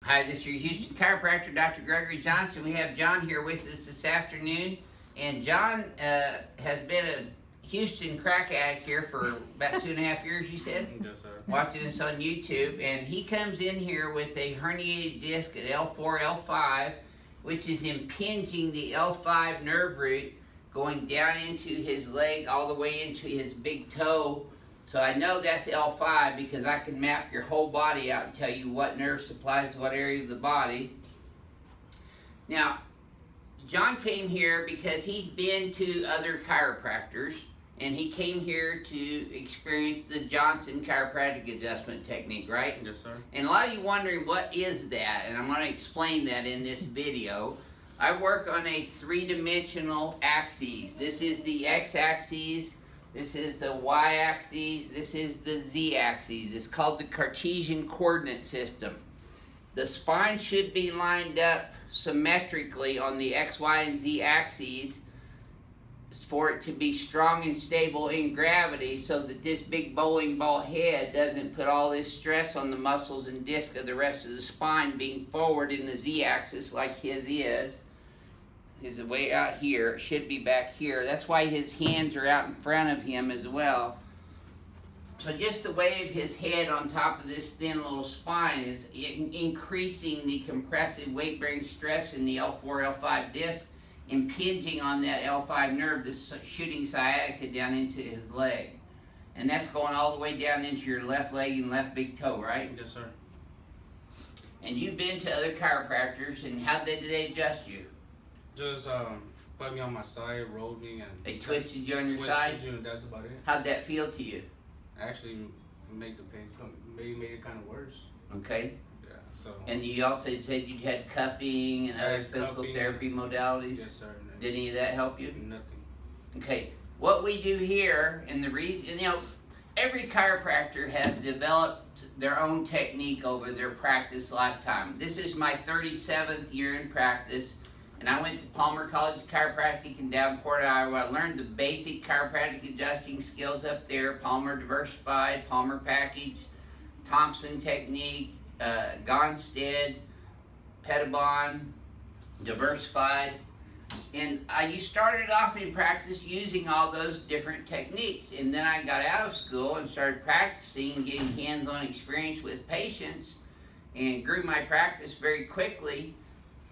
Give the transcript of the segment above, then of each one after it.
Hi, this is your Houston chiropractor, Dr. Gregory Johnson. We have John here with us this afternoon. And John has been a Houston crack addict here for about 2.5 years, you said? Yes, sir. Watching us on YouTube. And he comes in here with a herniated disc at L4, L5, which is impinging the L5 nerve root, going down into his leg all the way into his big toe. So I know that's L5 because I can map your whole body out and tell you what nerve supplies what area of the body. Now, John came here because he's been to other chiropractors, and he came here to experience the Johnson chiropractic adjustment technique, right? Yes, sir. And a lot of you wondering, what is that? And I'm going to explain that in this video. I work on a three-dimensional axis. This is the x-axis. This is the y-axis, this is the z-axis. It's called the Cartesian coordinate system. The spine should be lined up symmetrically on the x, y, and z axes for it to be strong and stable in gravity so that this big bowling ball head doesn't put all this stress on the muscles and disc of the rest of the spine being forward in the z-axis like his is. Is way out here. It should be back here. That's why his hands are out in front of him as well. So just the weight of his head on top of this thin little spine is increasing the compressive weight-bearing stress in the L4, L5 disc, impinging on that L5 nerve that's shooting sciatica down into his leg. And that's going all the way down into your left leg and left big toe, right? Yes, sir. And you've been to other chiropractors, and how did they adjust you? Just put me on my side, rolled me, and they twisted you on your side? You, and that's about it. How'd that feel to you? Actually, made the pain made it kind of worse. Okay. Yeah. So. And you also said you had cupping and other physical therapy modalities. Yes, sir. Did any of that help you? Nothing. Okay. What we do here, and the reason, every chiropractor has developed their own technique over their practice lifetime. This is my 37th year in practice. And I went to Palmer College of Chiropractic in Davenport, Iowa. I learned the basic chiropractic adjusting skills up there: Palmer Diversified, Palmer Package, Thompson Technique, Gonstead, Pettibon, Diversified. And you started off in practice using all those different techniques. And then I got out of school and started practicing and getting hands-on experience with patients and grew my practice very quickly.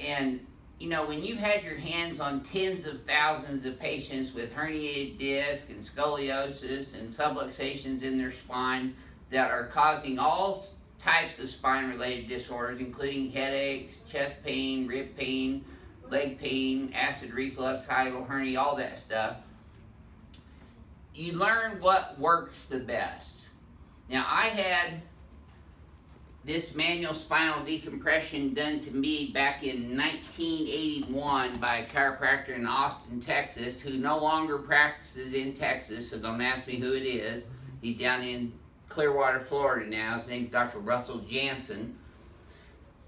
And when you've had your hands on tens of thousands of patients with herniated disc and scoliosis and subluxations in their spine that are causing all types of spine-related disorders, including headaches, chest pain, rib pain, leg pain, acid reflux, hiatal hernia, all that stuff, you learn what works the best. Now, I had this manual spinal decompression done to me back in 1981 by a chiropractor in Austin, Texas, who no longer practices in Texas, so don't ask me who it is. He's down in Clearwater, Florida now. His name's Dr. Russell Jansen.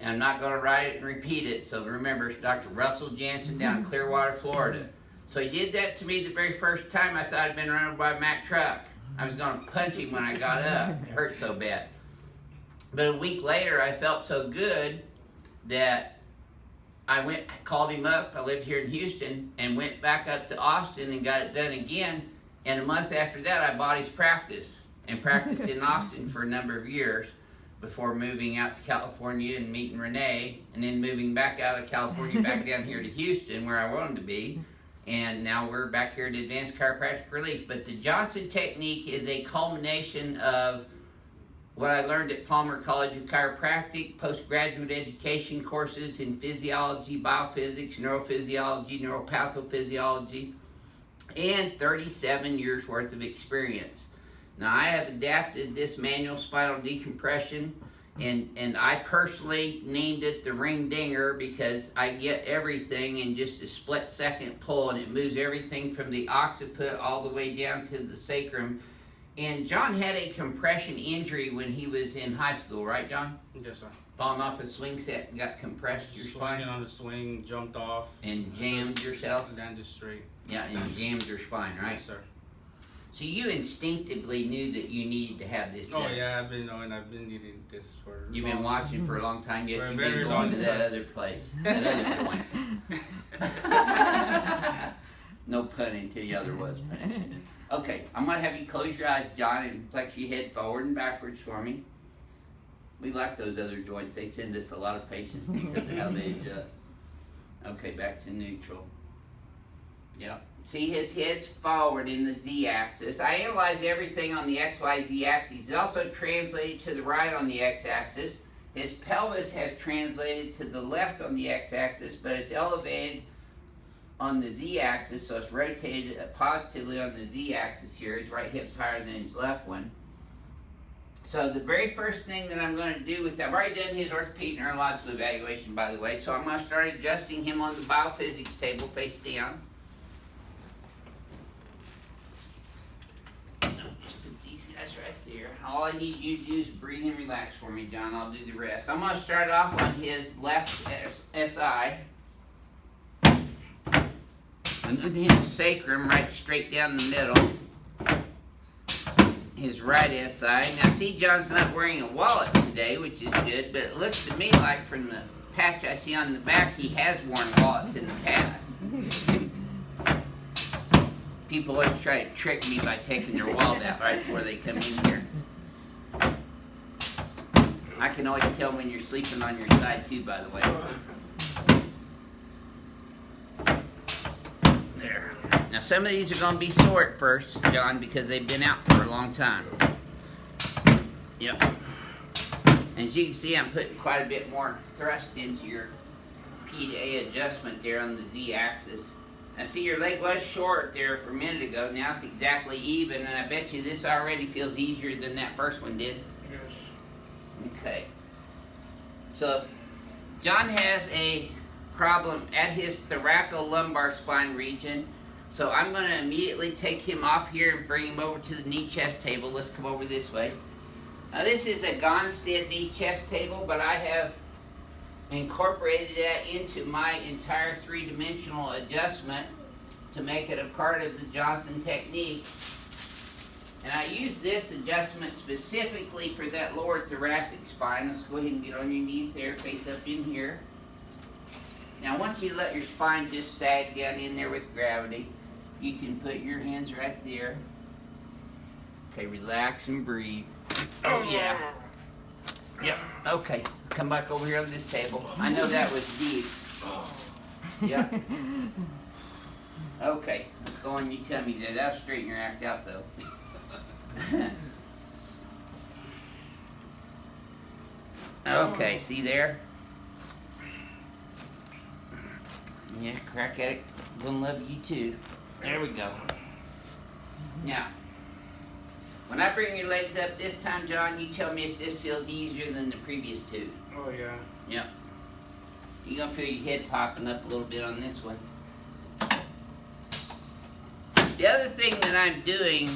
And I'm not going to write it and repeat it, so remember, it's Dr. Russell Jansen down in Clearwater, Florida. So he did that to me the very first time. I thought I'd been run over by a Mack truck. I was going to punch him when I got up. It hurt so bad. But a week later, I felt so good that I called him up. I lived here in Houston and went back up to Austin and got it done again. And a month after that, I bought his practice and practiced in Austin for a number of years before moving out to California and meeting Renee, and then moving back out of California back down here to Houston where I wanted to be. And now we're back here at Advanced Chiropractic Relief. But the Johnson technique is a culmination of what I learned at Palmer College of Chiropractic, postgraduate education courses in physiology, biophysics, neurophysiology, neuropathophysiology, and 37 years worth of experience. Now, I have adapted this manual spinal decompression, and I personally named it the ring dinger because I get everything in just a split-second pull, and it moves everything from the occiput all the way down to the sacrum. And John had a compression injury when he was in high school, right, John? Yes, sir. Falling off a swing set and got compressed your spine? Swinging on the swing, jumped off. And jammed yourself? Landed straight. Yeah, and jammed your spine, right? Yes, sir. So you instinctively knew that you needed to have this done. Oh yeah, I've been knowing. I've been needing this for. You've been watching for a long time, For yet a you've very been going to long that time. other place, that other joint. No pun intended, the other was pun intended. Okay, I'm gonna have you close your eyes, John, and flex your head forward and backwards for me. We like those other joints. They send us a lot of patients because of how they adjust. Okay, back to neutral. Yep. See, his head's forward in the z-axis. I analyze everything on the XYZ axis. It's also translated to the right on the x-axis. His pelvis has translated to the left on the x-axis, but it's elevated on the z-axis, so it's rotated positively on the z-axis here. His right hip's higher than his left one. So the very first thing that I'm going to do with, I've already done his orthopedic neurological evaluation, by the way, so I'm going to start adjusting him on the BioPhysics table face down. Just put these guys right there. All I need you to do is breathe and relax for me, John. I'll do the rest. I'm going to start off on his left SI. And then his sacrum right straight down the middle. His right SI. Now see, John's not wearing a wallet today, which is good, but it looks to me like from the patch I see on the back, he has worn wallets in the past. People always try to trick me by taking their wallet out right before they come in here. I can always tell when you're sleeping on your side too, by the way. There. Now some of these are going to be sore at first, John, because they've been out for a long time. Yep. As you can see, I'm putting quite a bit more thrust into your P to A adjustment there on the Z-axis. Now see, your leg was short there for a minute ago. Now it's exactly even, and I bet you this already feels easier than that first one did. Yes. Okay. So, John has a problem at his thoracolumbar spine region. So I'm going to immediately take him off here and bring him over to the knee chest table. Let's come over this way. Now this is a Gonstead knee chest table, but I have incorporated that into my entire three-dimensional adjustment to make it a part of the Johnson technique. And I use this adjustment specifically for that lower thoracic spine. Let's go ahead and get on your knees there, face up in here. Now once you let your spine just sag down in there with gravity, you can put your hands right there. Okay, relax and breathe. Oh yeah. Yep, okay. Come back over here on this table. I know that was deep. Yep. Okay, let's go on your tummy there. That'll straighten your act out though. Okay, see there? Yeah, crack at it. Gonna love you too. There we go. Now, when I bring your legs up this time, John, you tell me if this feels easier than the previous two. Oh yeah. Yep. You're gonna feel your head popping up a little bit on this one. The other thing that I'm doing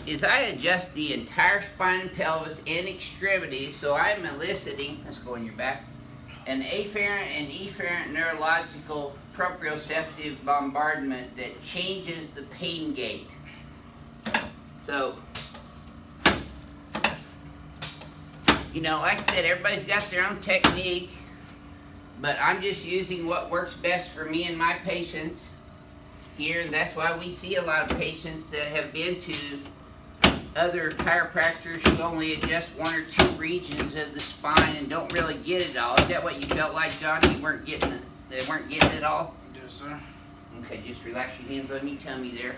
is I adjust the entire spine, pelvis, and extremities, so I'm eliciting, let's go on your back, an afferent and efferent neurological proprioceptive bombardment that changes the pain gate. So, you know, like I said, everybody's got their own technique, but I'm just using what works best for me and my patients here, and that's why we see a lot of patients that have been to other chiropractors who only adjust one or two regions of the spine and don't really get it all. Is that what you felt like, John? You weren't getting it? They weren't getting it all? Yes, sir. Okay, just relax your hands on your tummy there.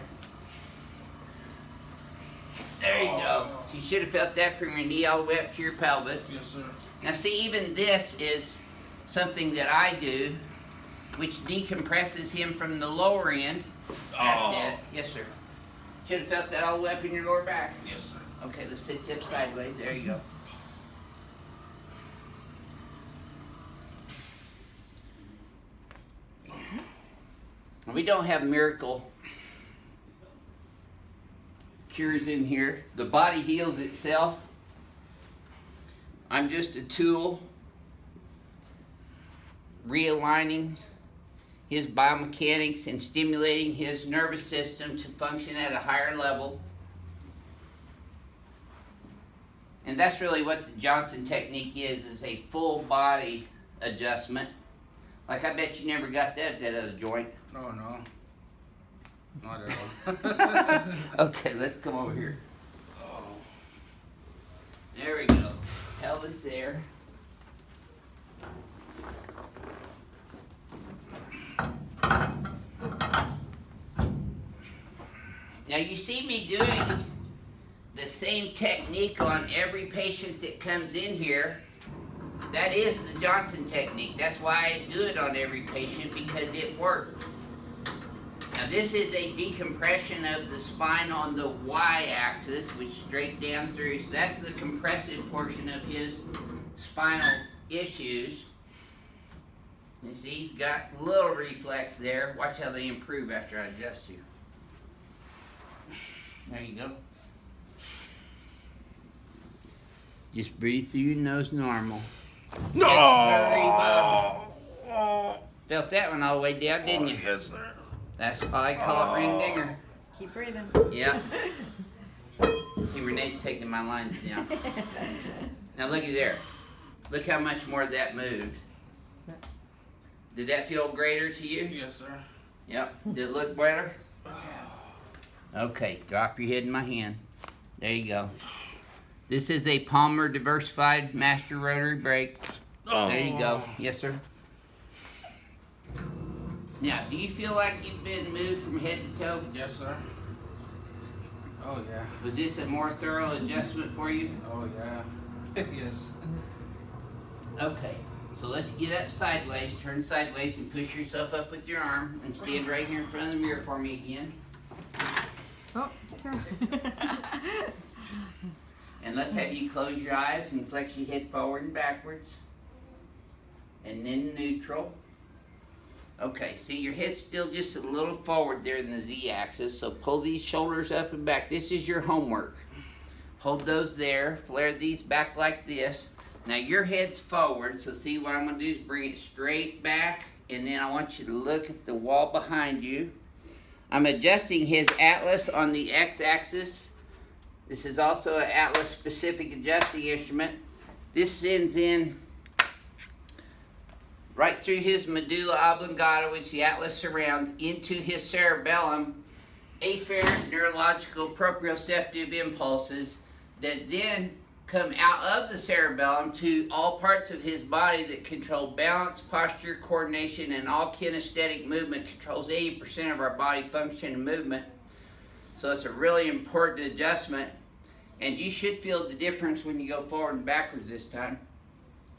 There you go. You should have felt that from your knee all the way up to your pelvis. Yes, sir. Now see, even this is something that I do, which decompresses him from the lower end. That's it. Yes, sir. Should have felt that all the way up in your lower back. Yes, sir. Okay, let's sit tip sideways. There you go. We don't have miracle cures in here. The body heals itself. I'm just a tool realigning his biomechanics and stimulating his nervous system to function at a higher level. And that's really what the Johnson technique is a full body adjustment. Like I bet you never got that at that other joint. No, not at all. Okay, let's come over here. Oh. There we go. Pelvis there. Now you see me doing the same technique on every patient that comes in here. That is the Johnson technique. That's why I do it on every patient, because it works. Now this is a decompression of the spine on the Y-axis, which is straight down through. So that's the compressive portion of his spinal issues. You see he's got a little reflex there. Watch how they improve after I adjust you. There you go. Just breathe through your nose normal. No! Yes, sir, felt that one all the way down, didn't you? Yes, sir. That's why I call it ring dinger. Keep breathing. Yeah. See, Renee's taking my lines down. Now looky there. Look how much more that moved. Did that feel greater to you? Yes, sir. Yep. Did it look better? Okay, drop your head in my hand. There you go. This is a Palmer Diversified Master Rotary Brake. There you go. Yes, sir. Now, do you feel like you've been moved from head to toe? Yes, sir. Oh, yeah. Was this a more thorough adjustment for you? Oh, yeah. Yes. Okay, so let's get up sideways, turn sideways, and push yourself up with your arm, and stand right here in front of the mirror for me again. Oh, turn. And let's have you close your eyes and flex your head forward and backwards. And then neutral. Okay, see your head's still just a little forward there in the Z-axis, so pull these shoulders up and back. This is your homework. Hold those there, flare these back like this. Now your head's forward, so see what I'm gonna do is bring it straight back, and then I want you to look at the wall behind you. I'm adjusting his atlas on the X-axis. This is also an atlas specific adjusting instrument. This sends in right through his medulla oblongata, which the atlas surrounds, into his cerebellum, afferent neurological proprioceptive impulses that then come out of the cerebellum to all parts of his body that control balance, posture, coordination, and all kinesthetic movement. Controls 80% of our body function and movement. So it's a really important adjustment. And you should feel the difference when you go forward and backwards this time.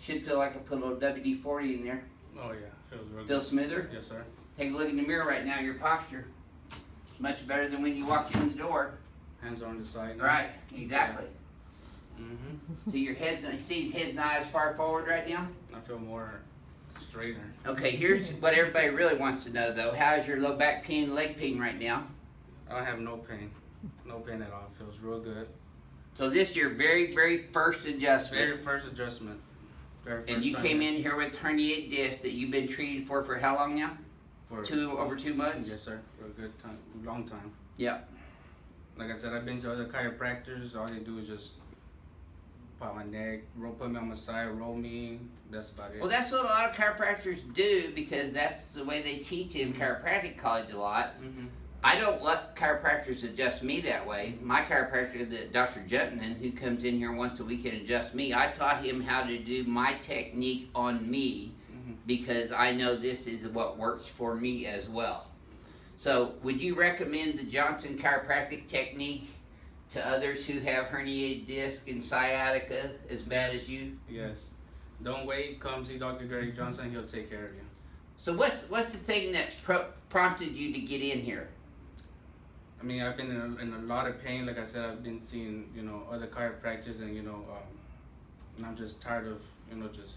Should feel like I put a little WD-40 in there. Oh, yeah. Feels real Feel good. smoother? Yes, sir. Take a look in the mirror right now, your posture. Much better than when you walked in the door. Hands are on the side now. Right, exactly. Mm-hmm. See your head's, see his head's not as far forward right now? I feel more straighter. Okay, here's what everybody really wants to know though. How's your low back pain, leg pain right now? I don't have no pain. No pain at all. Feels real good. So this is your very, very first adjustment. Very first adjustment. Very first And you time. came in here with herniated disc that you've been treated for how long now? For Over 2 months? Yes, sir. For a good time. Long time. Yep. Like I said, I've been to other chiropractors. All they do is just pop my neck, put me on my side, roll me. That's about it. Well, that's what a lot of chiropractors do because that's the way they teach in chiropractic college a lot. Mm-hmm. I don't let chiropractors adjust me that way. My chiropractor, Dr. Jutman, who comes in here once a week and adjusts me, I taught him how to do my technique on me because I know this is what works for me as well. So, would you recommend the Johnson chiropractic technique to others who have herniated disc and sciatica as bad as you? Yes. Don't wait. Come see Dr. Gregory Johnson. He'll take care of you. So, what's the thing that prompted you to get in here? I mean, I've been in a lot of pain. Like I said, I've been seeing, other chiropractors and, and I'm just tired of, just...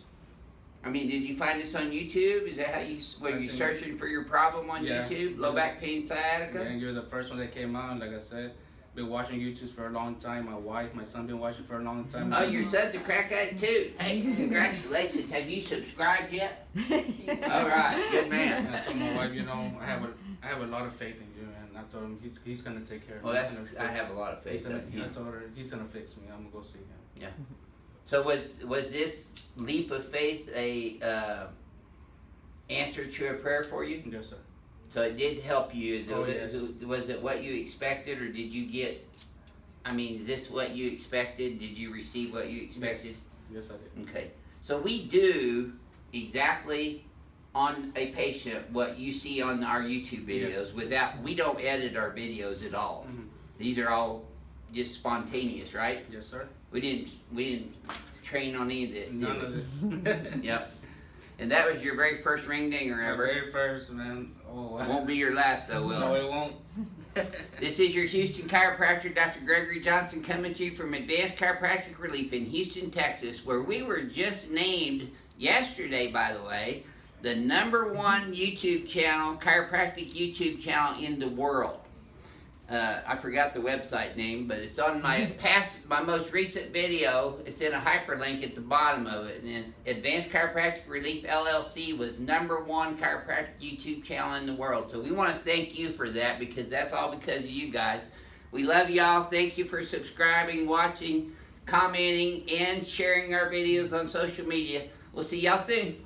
I mean, did you find this on YouTube? Is that how were you searching for your problem on YouTube? Low back pain, sciatica? Yeah, and you're the first one that came out. And like I said, been watching YouTubes for a long time. My wife, my son been watching for a long time. Oh, your son's a crack addict too. Hey, congratulations. Have you subscribed yet? All right, good man. And I told my wife, you know, I have a lot of faith in you, and I told him he's gonna take care of me. Well, He's gonna I have a lot of faith in I him. told her he's gonna fix me. I'm gonna go see him. Yeah. So was this leap of faith a answer to a prayer for you? Yes, sir. So it did help you. Yes. Was it what you expected, or did you get? I mean, is this what you expected? Did you receive what you expected? Yes, I did. Okay. So we do exactly on a patient what you see on our YouTube videos. Yes. We don't edit our videos at all. Mm-hmm. These are all just spontaneous, right? Yes, sir. We didn't train on any of this, did None we? of it. Yep. And that was your very first ring dinger My ever. very first, man. Oh, wow. Won't be your last though, will No, it? it won't. This is your Houston chiropractor, Dr. Gregory Johnson, coming to you from Advanced Chiropractic Relief in Houston, Texas, where we were just named yesterday, by the way, the #1 YouTube channel, chiropractic YouTube channel in the world. I forgot the website name, but it's on my most recent video. It's in a hyperlink at the bottom of it, and it's Advanced Chiropractic Relief LLC was #1 chiropractic YouTube channel in the world. So we want to thank you for that, because that's all because of you guys. We love y'all. Thank you for subscribing, watching, commenting, and sharing our videos on social media. We'll see y'all soon.